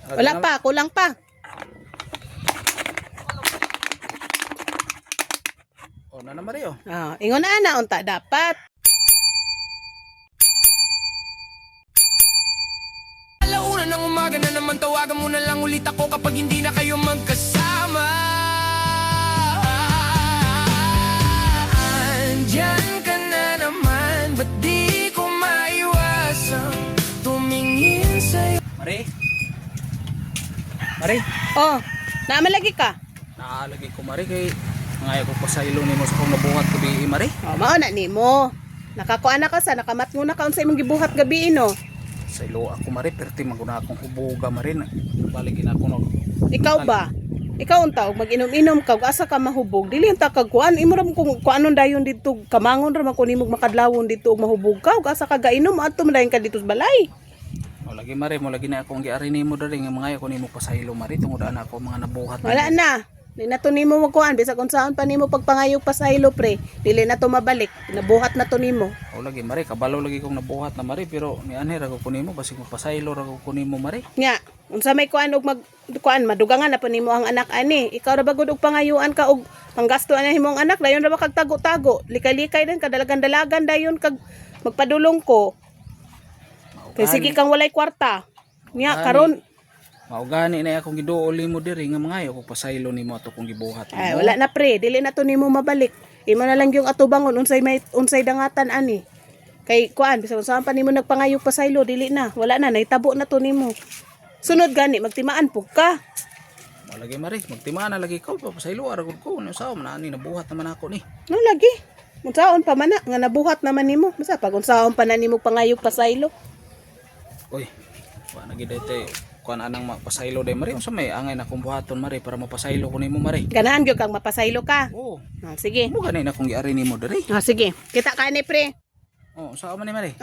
Wala pa, kulang pa. O na naman rin, oh. Ingon na unta dapat. Alauna ng umaga na naman, tawagan mo na lang ulit ako kapag hindi na kayo magkasama. Andyan ka na naman, ba't di ko maiwasang tumingin sa'yo? Mari? Mari? Oh, naamalagi ka. Naalagi ko, Mari, kay ngayon ko pa sa ilo ni mo sa kong nabuhat ko di, Mari. Mao na nimo. Nakakuan na ka sa nakamat mo na ka unsay imong gibuhat gabi no. Sa ilo ako, Mari, perti maguna akong hubuga, Mari. Baligin ako no. Ikaw ba? Ikaw unta og mag-inom-inom ka ug asa ka mahubog. Dili unta kag kuan imo ra kung kuanon dayon dito kamangon ra man kun imong makadlawon dito og mahubog ka ug asa ka gainom adto man dayon ka dito sa balay. O lagi, Mari, mo lagi na akong giari nimo diri nga mga ko nimo pa sa ilo, Mari, tungod ana ako mga nabuhat. Wala na. Dili na to nimo magkuan bisag unsaon pa nimo pagpangayog pa sa ilo pre. Dili na to mabalik. Nabuhat na to nimo. O lagi, Mari, kabalo lagi kong nabuhat na, Mari, pero ni anhe ra ko nimo basig mo pa sa ilo ra ko nimo, Mari. Nya, unsa may kuan og madugangan na pa nimo ang anak ani. Ikaw ra ba gud og pangayuan ka og panggasto ana himong anak dayon ra ba kag tago-tago. Likay-likay din kadalagan-dalagan dayon kag magpadulong ko. Kay sige kang walay kwarta. Nya karon Maugani na akong giduol nimo diri nga mga ko pa sa ilo nimo ato kong gibuhat. ay wala na pre, dili na to nimo mabalik. Imo na lang yung atubangon unsay dangatan ani. Kay kuan bisag saan pa nimo nagpangayog pa sa ilo dili na. Wala na nahitabo na to nimo. Sunod gani magtimaan pug ka. Malagi, Mari, magtimaan na lagi ko pa sa ilo ara gud ko. Ano sa man ani nabuhat naman ako ni. No lagi. Unsaon pa man na nga nabuhat naman nimo. Basta pag unsaon pa na nimo pangayog pa sa ilo. Oy. Wa na gid dete kuan anang mapasaylo day, Mari. Unsa may angay na kong buhaton, Mari, para mapasaylo ko nimo, Mari. Ganahan gyud kang mapasaylo ka. Oo. Sige. Mo gani na kong giari nimo diri. Sige. Kita ka ni pre. Oh, sa man ni, Mari.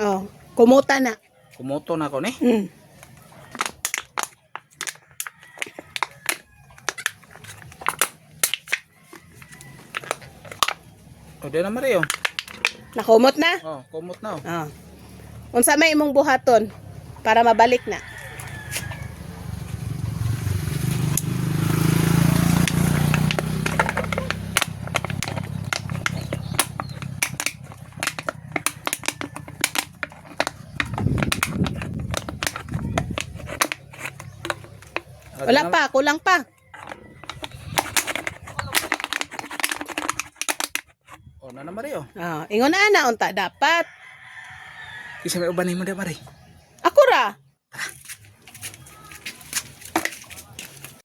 Kumuta na. Kumoto na ako ni. O di na, Mari, oh. Nakumot na? Oh, kumot na, oh. Unsa may imong buhaton para mabalik na? Wala pa, kulang pa. O na na, Mari, oh. Ingon na unta dapat. Kisa may uban nimo, Mari. Ako ra.